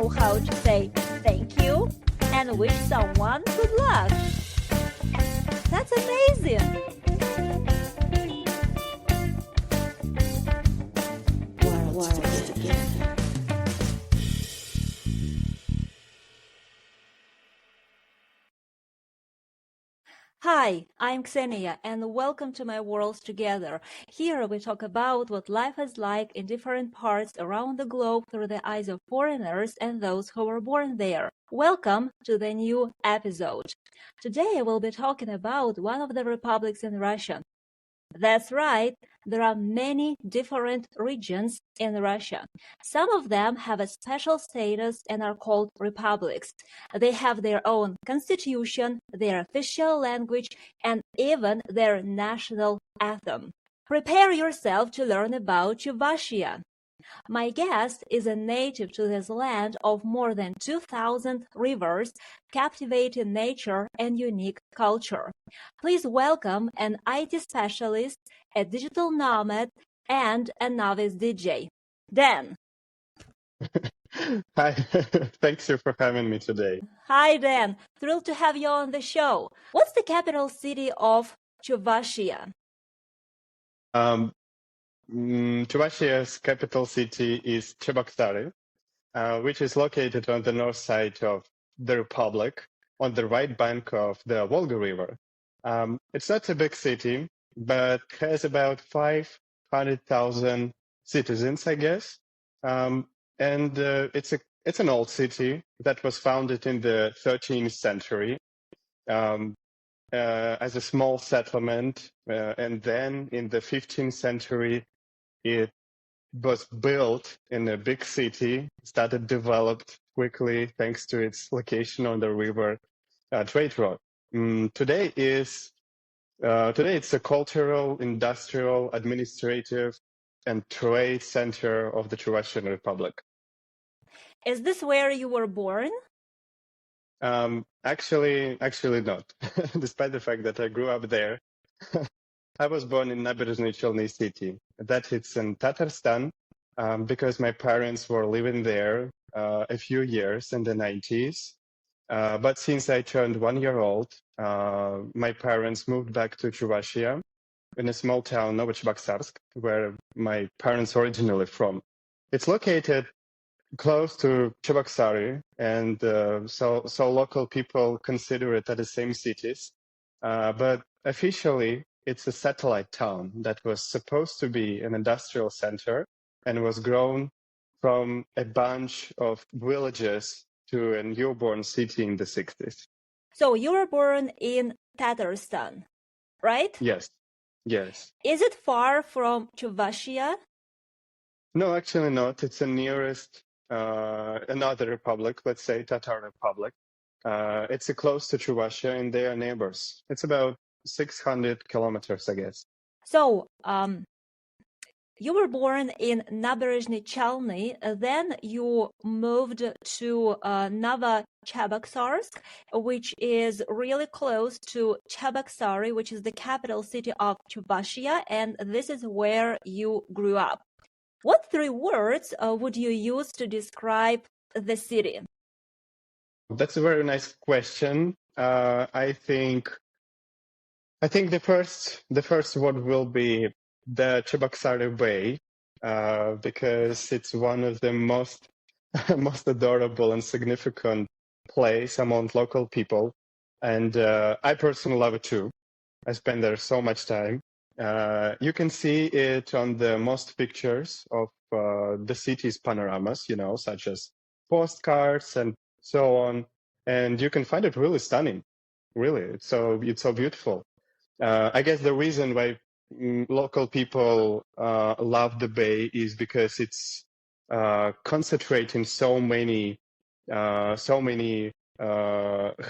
know how to say thank you and wish someone good luck. That's amazing! Worlds together. Hi, I'm Ksenia and welcome to my Worlds Together. Here we talk about what life is like in different parts around the globe through the eyes of foreigners and those who were born there. Welcome to the new episode. Today we'll be talking about one of the republics in Russia. That's right, there are many different regions in Russia. Some of them have a special status and are called republics. They have their own constitution, their official language, and even their national anthem. Prepare yourself to learn about Chuvashia. My guest is a native to this land of more than 2,000 rivers, captivating nature and unique culture. Please welcome an IT specialist, a digital nomad, and a novice DJ. Dan. Hi, thanks you for having me today. Hi, Dan. Thrilled to have you on the show. What's the capital city of Chuvashia? Chuvashia's capital city is Cheboksary, which is located on the north side of the republic, on the right bank of the Volga River. It's not a big city, but has about 500,000 citizens, I guess. It's an old city that was founded in the 13th century. As a small settlement, and then in the 15th century, it was built in a big city, started developed quickly thanks to its location on the river trade road. Today it's a cultural, industrial, administrative, and trade center of the Chuvashian Republic. Is this where you were born? Actually not. Despite the fact that I grew up there, I was born in Naberezhny Chelny city. That it's in Tatarstan, because my parents were living there a few years in the 90s. But since I turned 1 year old, my parents moved back to Chuvashia in a small town, Novochebokssarsk, where my parents originally from. It's located close to Cheboksary, and so local people consider it as the same cities. But officially, it's a satellite town that was supposed to be an industrial center and was grown from a bunch of villages to a newborn city in the 60s. So you were born in Tatarstan, right? Yes. Is it far from Chuvashia? No, actually not. It's the nearest another republic, let's say Tatar Republic. It's close to Chuvashia and they are neighbors. It's about 600 kilometers, I guess. So, you were born in Naberezhny Chelny, then you moved to Novochebokssarsk, which is really close to Cheboksary, which is the capital city of Chuvashia, and this is where you grew up. What three words would you use to describe the city? That's a very nice question. I think the first word will be the Cheboksary Bay, because it's one of the most most adorable and significant place among local people, and I personally love it too. I spend there so much time. You can see it on the most pictures of the city's panoramas, such as postcards and so on. And you can find it really stunning. Really, it's so beautiful. I guess the reason why local people love the bay is because it's concentrating so many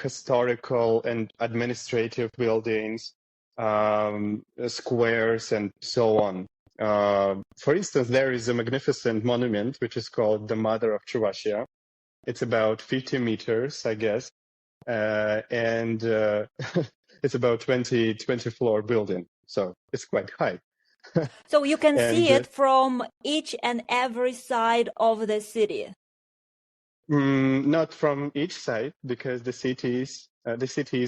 historical and administrative buildings, squares, and so on. For instance, there is a magnificent monument which is called the Mother of Chuvashia. It's about 50 meters, I guess, and it's about 20 floor building, so it's quite high. So you can see it from each and every side of the city. Not from each side, because the city is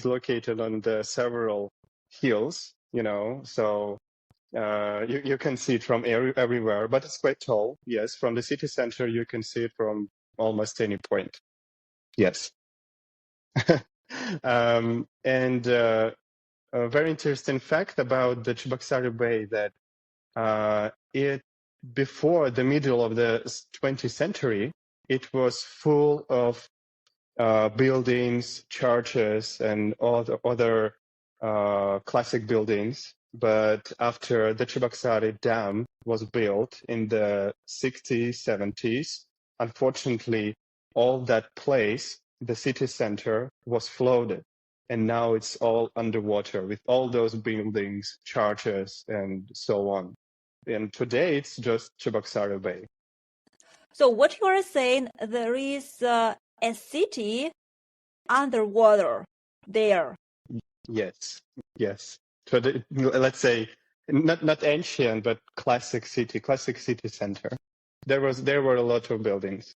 located on the several hills, so you can see it from everywhere, but it's quite tall. Yes, from the city center, you can see it from almost any point. Yes. And a very interesting fact about the Cheboksary Bay that it before the middle of the 20th century, it was full of buildings, churches, and all the other classic buildings. But after the Cheboksary Dam was built in the 60s, 70s, unfortunately, all that place, the city center, was flooded. And now it's all underwater with all those buildings, churches, and so on. And today it's just Cheboksary Bay. So what you are saying, there is a city underwater there. Yes, yes. So let's say not ancient, but classic city center. There were a lot of buildings.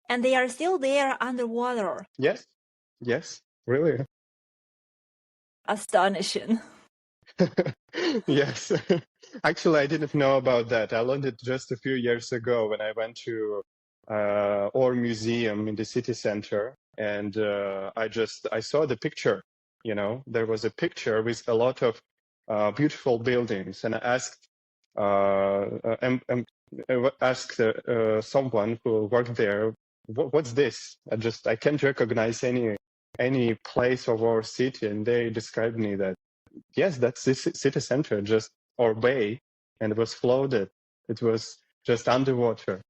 And they are still there underwater. Yes, yes, really. Astonishing. Yes. Actually, I didn't know about that. I learned it just a few years ago when I went to our museum in the city center, and I saw the picture. There was a picture with a lot of beautiful buildings, and I asked someone who worked there, what's this? I can't recognize any place of our city, and they described me that. Yes, that's the city center, just or bay, and it was flooded. It was just underwater.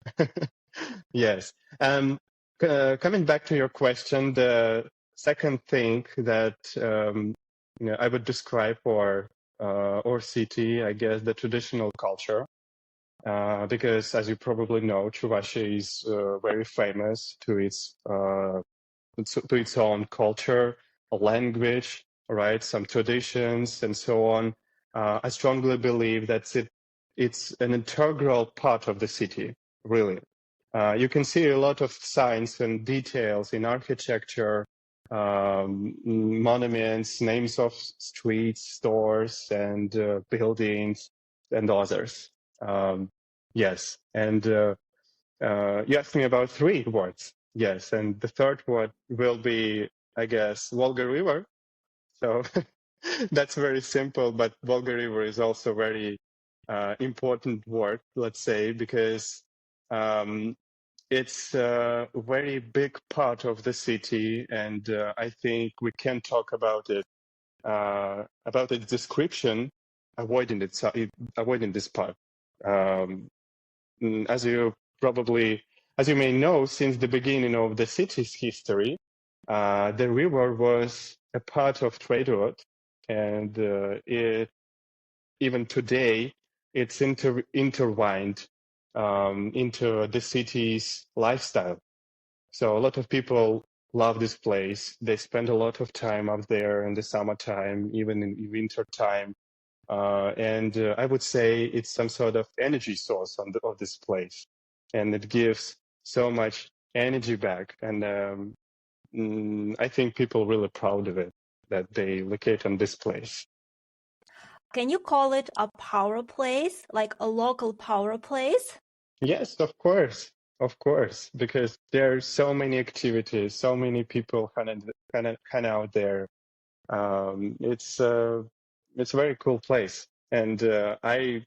Yes. Coming back to your question, the second thing that I would describe for our city, I guess, the traditional culture, because as you probably know, Chuvashia is very famous to its own culture, a language, right? Some traditions and so on. I strongly believe that it's an integral part of the city, really. You can see a lot of signs and details in architecture, monuments, names of streets, stores, and buildings, and others. Yes, and you asked me about three words. Yes, and the third word will be, I guess, Volga River. So that's very simple, but Volga River is also very important word, let's say, because it's a very big part of the city, and I think we can talk about its description, avoiding this part. Um, as you may know, since the beginning of the city's history, the river was a part of trade route, and even today it's intertwined into the city's lifestyle. So a lot of people love this place. They spend a lot of time up there in the summertime, even in winter time. And I would say it's some sort of energy source of this place, and it gives so much energy back. And I think people are really proud of it that they locate on this place. Can you call it a power place, like a local power place? Yes, of course, because there are so many activities, so many people hang out there. It's a very cool place, and I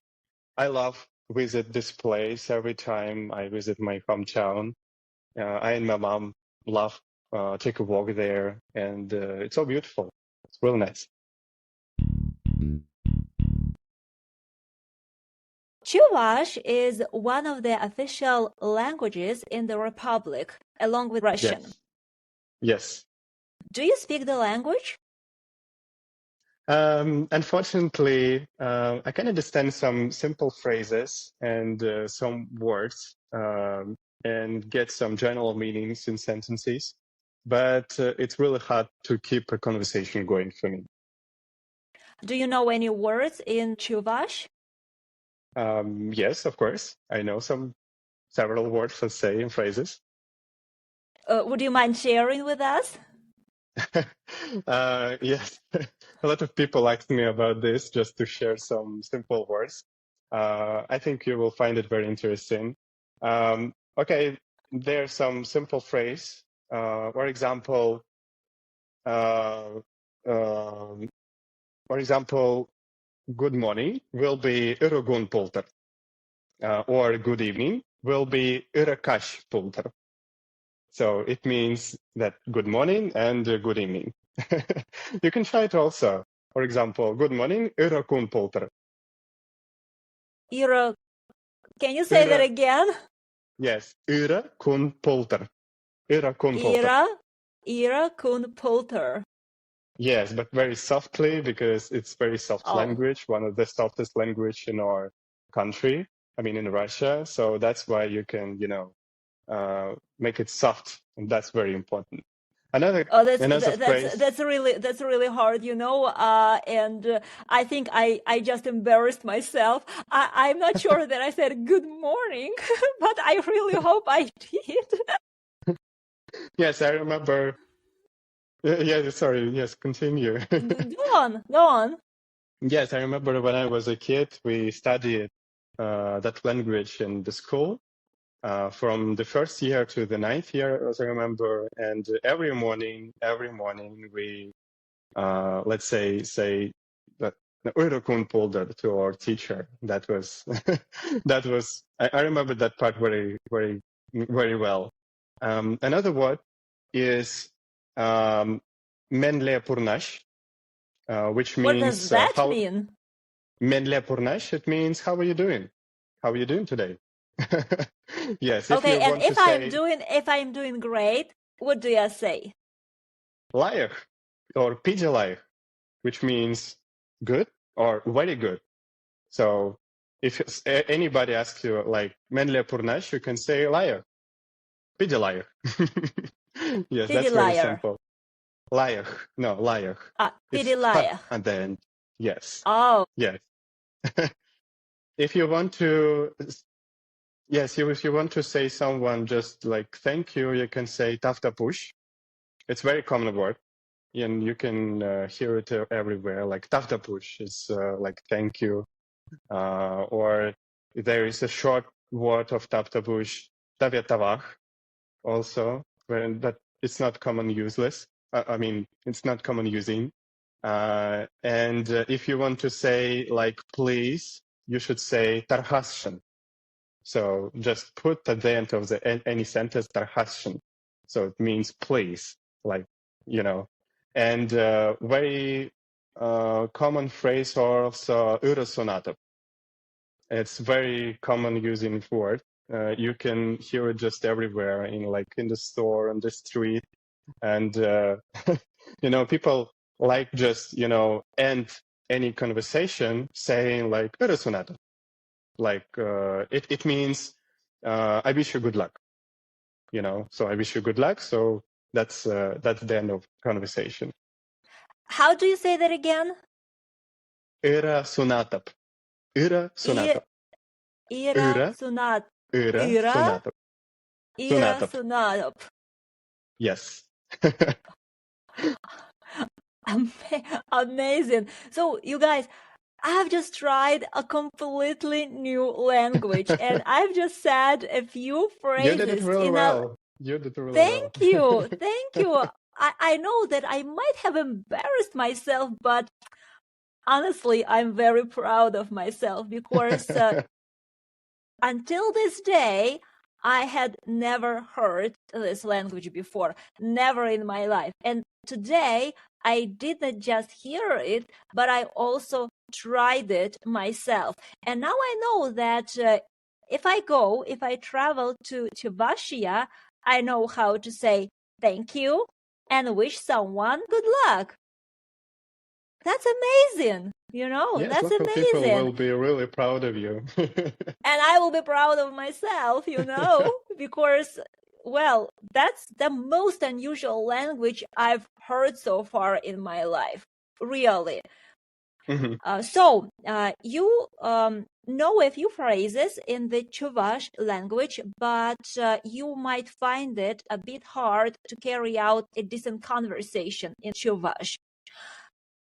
love visit this place every time I visit my hometown. I and my mom love take a walk there, and it's so beautiful. It's real nice. Chuvash is one of the official languages in the Republic, along with Russian. Yes. Yes. Do you speak the language? Unfortunately, I can understand some simple phrases and some words and get some general meanings in sentences, but it's really hard to keep a conversation going for me. Do you know any words in Chuvash? Yes, of course. I know several words, let's say, and phrases. Would you mind sharing with us? Yes, a lot of people ask me about this just to share some simple words. I think you will find it very interesting. Okay, there's some simple phrase. For example, uh, um, for example, good morning will be Uragun Polter, or good evening will be Urakash Polter. So it means that good morning and good evening. You can try it also. For example, good morning, Urakun Polter. Ira, can you say that Ura, again? yes, Urakun Polter. Urakun Polter. Ira kun polter. Yes, but very softly because it's very soft Oh, language, one of the softest language in our country. I mean, in Russia. So that's why you can, make it soft, and that's very important. Another oh, another phrase. that's really hard, and I think I just embarrassed myself. I'm not sure that I said good morning, but I really hope I did. Yes, I remember. Yeah, sorry. Yes, continue. Go on. Yes, I remember when I was a kid, we studied that language in the school from the first year to the ninth year, as I remember. And every morning we, let's say that Urukun pulled that to our teacher. That was, I remember that part very, very, very well. Another word is Menle Purnash, which What does means that how. mean? Menle Purnash, it means how are you doing? How are you doing today? Yes, if Okay, you and want to say if I'm doing great, what do you say? liar or pidgelai, which means good or very good. So if anybody asks you like Menle Purnash, you can say liar, pidgelai. Yes, Pity that's very liar. simple. Liar, no, liar. Pity It's h liar. at the end. Yes, Oh, yes. If you want to Yes, if you want to say someone just like thank you, you can say taftapush. It's very common word, and you can hear it everywhere. Like taftapush is like thank you, or there is a short word of taftapush, tavetavach, also, but it's not common useless. I mean, it's not common using. And if you want to say like please, you should say tarhashan. So just put at the end of any sentence tarhashan. So it means please, like, And very common phrase also urasonata. It's very common using word. You can hear it just everywhere in the store, on the street. And, people like just, end any conversation saying like urasonata. Like it means I wish you good luck. So I wish you good luck. So that's the end of conversation. how do you say that again? Ira sunatap. Ira I- sunatap. Ira Ira sunat. ira Ira sunatap. Ira Sunatap. sunat. Yes. Amazing. So, you guys, I've just tried a completely new language and I've just said a few You did it phrases really in a. well. You did it really well. Thank you. Thank you. I know that I might have embarrassed myself, but honestly, I'm very proud of myself because until this day, I had never heard this language before, never in my life. And today, I didn't just hear it, but I also tried it myself. And now I know that if I travel to Chuvashia, I know how to say thank you and wish someone good luck. That's amazing. Yes, That's local people amazing. will be really proud of you. And I will be proud of myself, because, well, that's the most unusual language I've heard so far in my life. Really. Mhm. So you know a few phrases in the Chuvash language, but you might find it a bit hard to carry out a decent conversation in Chuvash.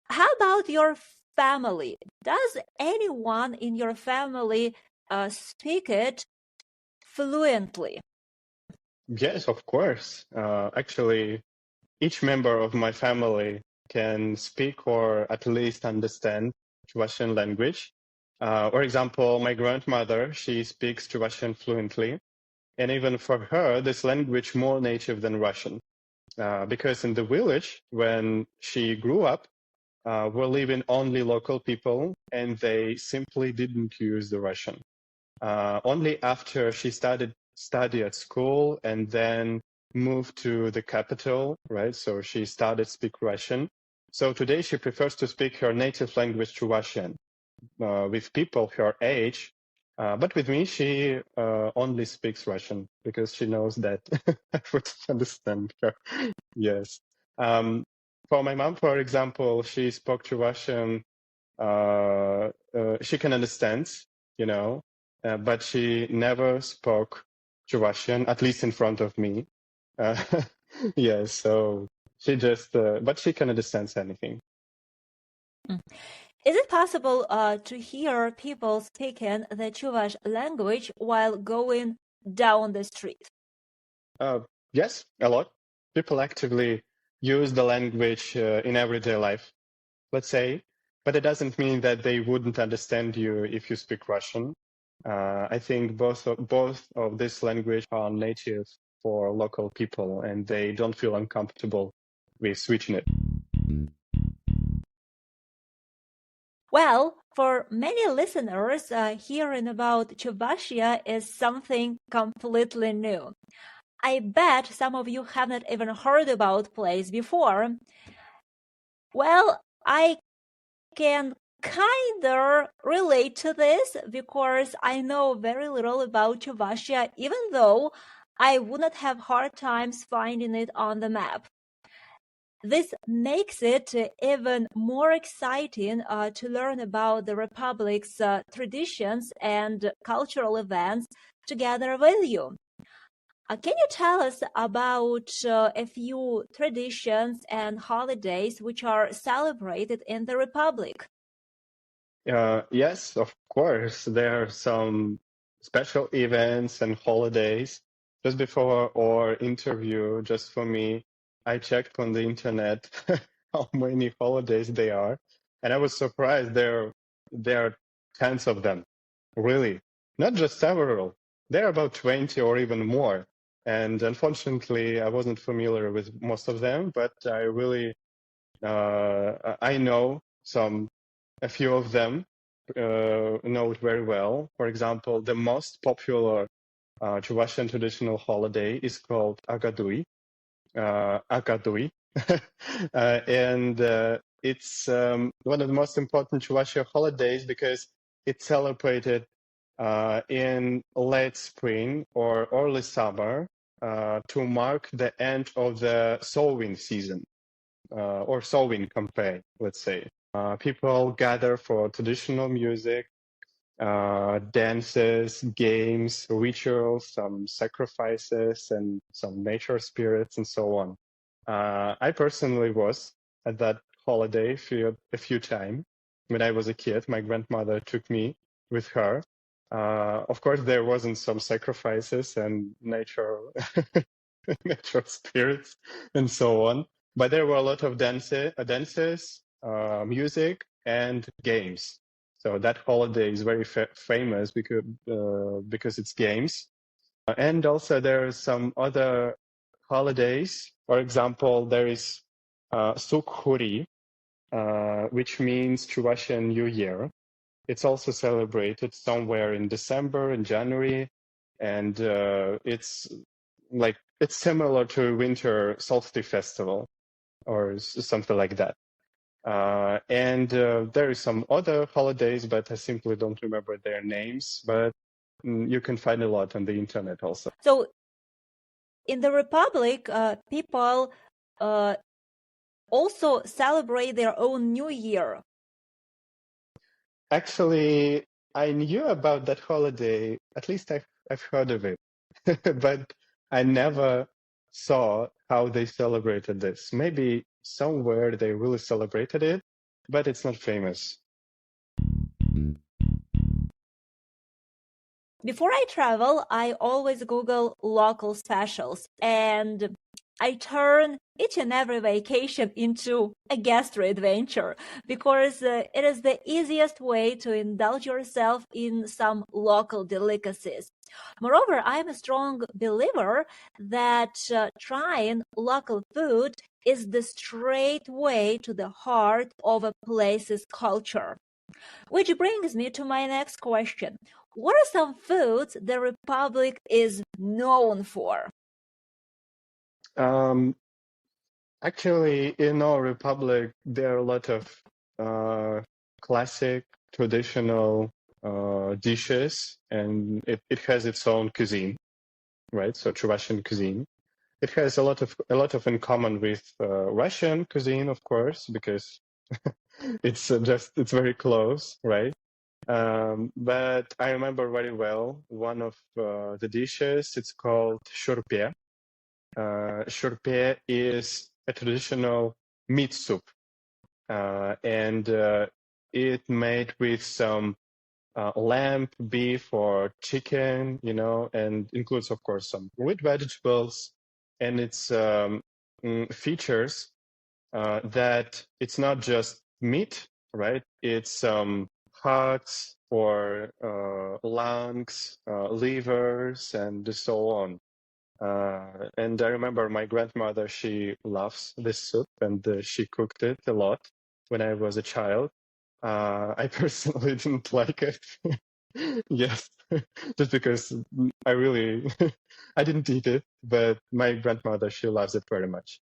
How about your family? Does anyone in your family speak it fluently? Yes, of course. Actually, each member of my family can speak or at least understand Russian language. For example, my grandmother, she speaks Russian fluently. And even for her, this language more native than Russian. Because in the village, when she grew up, were living only local people, and they simply didn't use the Russian. Only after she started study at school and then moved to the capital, right? So she started speak Russian. So today she prefers to speak her native language, Russian, with people her age. But with me, she only speaks Russian because she knows that I would understand her. Yes. For my mom, for example, she spoke to Russian. She can understand, but she never spoke to Russian, at least in front of me. Uh, yes, so she just, but she can understand anything. Is it possible to hear people speaking the Chuvash language while going down the street? Yes, a lot. People actively use the language in everyday life, let's say, but it doesn't mean that they wouldn't understand you if you speak Russian. I think both of this language are native for local people, and they don't feel uncomfortable with switching it. Well, for many listeners, hearing about Chuvashia is something completely new. I bet some of you haven't even heard about place before. Well, I can kinda relate to this because I know very little about Chuvashia, even though I wouldn't have hard times finding it on the map. This makes it even more exciting to learn about the Republic's traditions and cultural events together with you. Can you tell us about a few traditions and holidays which are celebrated in the Republic? Yes, of course. There are some special events and holidays. Just before our interview, just for me, I checked on the internet how many holidays there are, and I was surprised there are tens of them. Really, not just several. There are about 20 or even more. And unfortunately, I wasn't familiar with most of them, but I know a few of them, know it very well. For example, the most popular Chuvashian traditional holiday is called Agadui. And it's one of the most important Chuvashian holidays because it's celebrated in late spring or early summer to mark the end of the sowing season or sowing campaign, let's say. People gather for traditional music, dances, games, rituals, some sacrifices, and some nature spirits, and so on. I personally was at that holiday a few times. When I was a kid, my grandmother took me with her. Of course, there wasn't some sacrifices and nature spirits and so on, but there were a lot of dances, music, and games. So that holiday is very famous because it's games. And also there are some other holidays. For example, there is Sukhuri, which means Russian New Year. It's also celebrated somewhere in December and January, and it's similar to Winter Solstice Festival or something like that. And there is some other holidays, but I simply don't remember their names. But you can find a lot on the internet also. So, in the Republic, people also celebrate their own New Year. Actually, I knew about that holiday. At least I've heard of it, but I never saw how they celebrated this. Maybe somewhere they really celebrated it, but it's not famous. Before I travel, I always Google local specials and I turn each and every vacation into a gastro adventure because it is the easiest way to indulge yourself in some local delicacies. Moreover, I am a strong believer that trying local food is the straight way to the heart of a place's culture. Which brings me to my next question. What are some foods the Republic is known for? Um, Actually, in our republic, there are a lot of uh, classic, traditional dishes, and it has its own cuisine, right? So Chuvashian cuisine. It has a lot of in common with Russian cuisine, of course, because it's very close, right? But I remember very well one of the dishes. It's called shurpe. Shurpe is a traditional meat soup, and it made with some lamb, beef, or chicken, and includes, of course, some root vegetables. And its features that it's not just meat, right? It's hearts or lungs, livers, and so on. And I remember my grandmother, she loves this soup and she cooked it a lot when I was a child. I personally didn't like it. Yes, just because I really, I didn't eat it, but my grandmother, she loves it very much.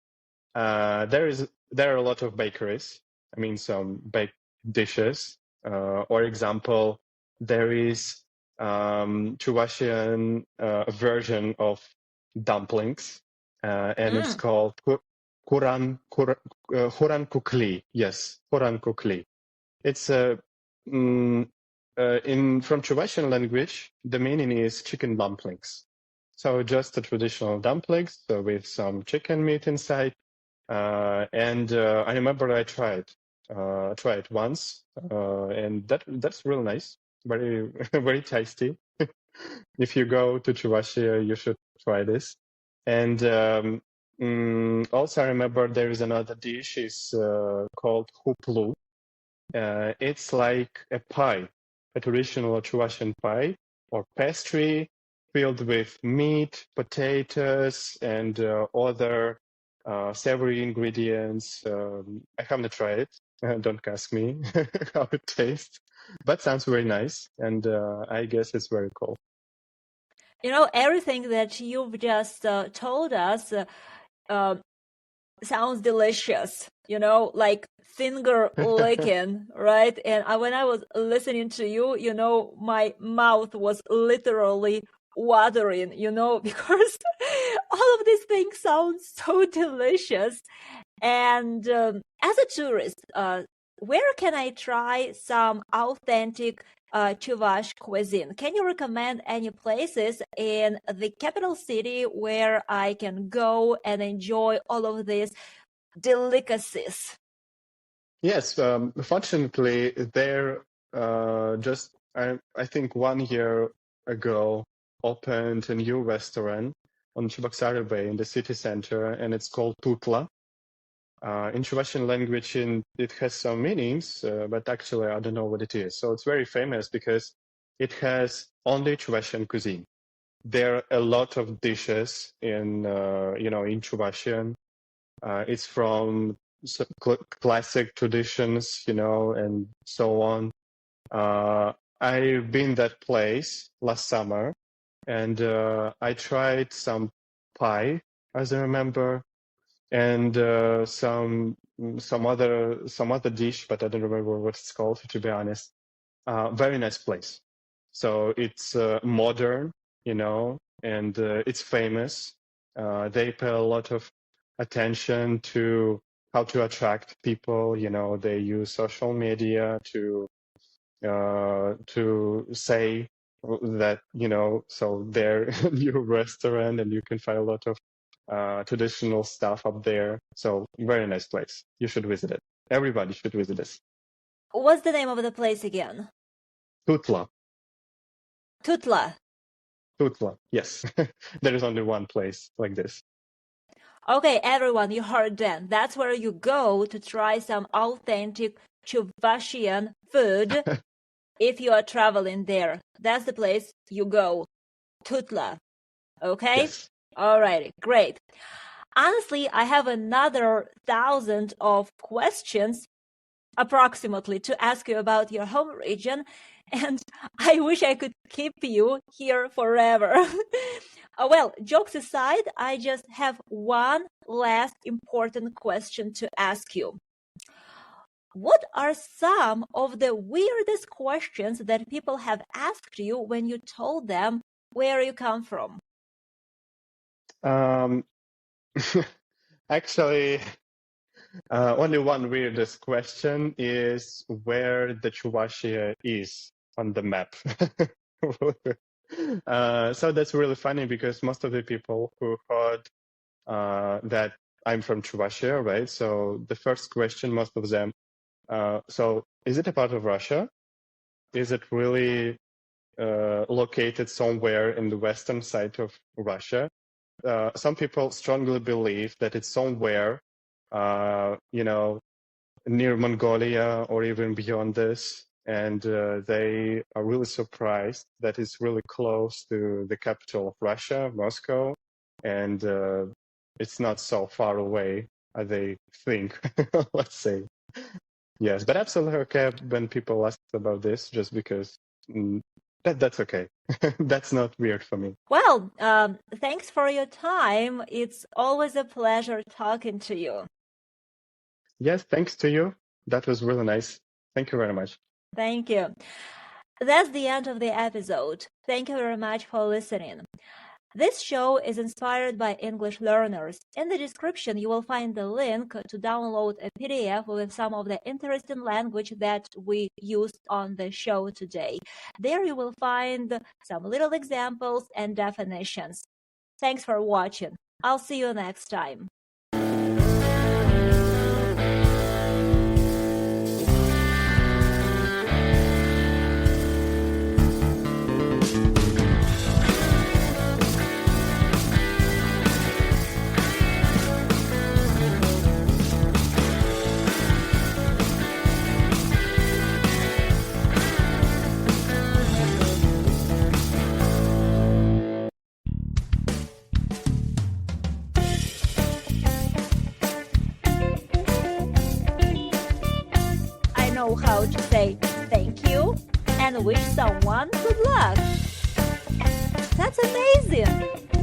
There are a lot of bakeries. I mean, some baked dishes. Or example, there is Chuvashian version of dumplings, and it's Mm. called Huran Kukli. Yes, Huran Kukli. It's mm, in from Chuvashian language, the meaning is chicken dumplings. So just the traditional dumplings with some chicken meat inside. And I remember I tried once, and that's real nice, very very tasty. If you go to Chuvashia, you should try this. And also, I remember there is another dish is called huplu. It's like a pie, a traditional Chuvashian pie or pastry filled with meat, potatoes, and other savory ingredients. I haven't tried it. Don't ask me how it tastes, but sounds very nice, and I guess it's very cool. Everything that you've just told us uh, sounds delicious, like finger licking, right? And when I was listening to you, my mouth was literally watering, because all of these things sound so delicious. And as a tourist, where can I try some authentic Chuvash cuisine? Can you recommend any places in the capital city where I can go and enjoy all of these delicacies? Yes, fortunately, there just I think 1 year ago opened a new restaurant on Chuvasia Bay in the city center, and it's called Tutla. In Chuvashian language, it has some meanings, but actually I don't know what it is. So it's very famous because it has only Chuvashian cuisine. There are a lot of dishes in Chuvashian. It's from classic traditions, and so on. I've been that place last summer, and I tried some pie, as I remember, and some other dish, but I don't remember what it's called, to be honest. Very nice place. So it's modern, and it's famous. They pay a lot of attention to how to attract people. They use social media to to say that, so their new restaurant, and you can find a lot of traditional stuff up there. So very nice place. You should visit it. Everybody should visit this. What's the name of the place again? Tutla. Tutla. Tutla. Yes. There is only one place like this. Okay, everyone, you heard that. That's where you go to try some authentic Chuvashian food if you are traveling there. That's the place you go. Tutla. Okay? Yes. Alrighty, great. Honestly, I have another 1,000 of questions approximately to ask you about your home region, and I wish I could keep you here forever. Well, jokes aside, I just have one last important question to ask you. What are some of the weirdest questions that people have asked you when you told them where you come from? Actually, only one weirdest question is where the Chuvashia is on the map. So that's really funny because most of the people who heard that I'm from Chuvashia, right? So the first question, most of them, so is it a part of Russia? Is it really located somewhere in the western side of Russia? Some people strongly believe that it's somewhere, near Mongolia or even beyond this. And they are really surprised that it's really close to the capital of Russia, Moscow. And it's not so far away as they think, let's say. Yes, but absolutely okay when people ask about this, just because that's okay. That's not weird for me. Well, thanks for your time. It's always a pleasure talking to you. Yes, thanks to you. That was really nice. Thank you very much. Thank you. That's the end of the episode. Thank you very much for listening. This show is inspired by English learners. In the description, you will find the link to download a PDF with some of the interesting language that we used on the show today. There you will find some little examples and definitions. Thanks for watching. I'll see you next time. Know how to say thank you and wish someone good luck. That's amazing!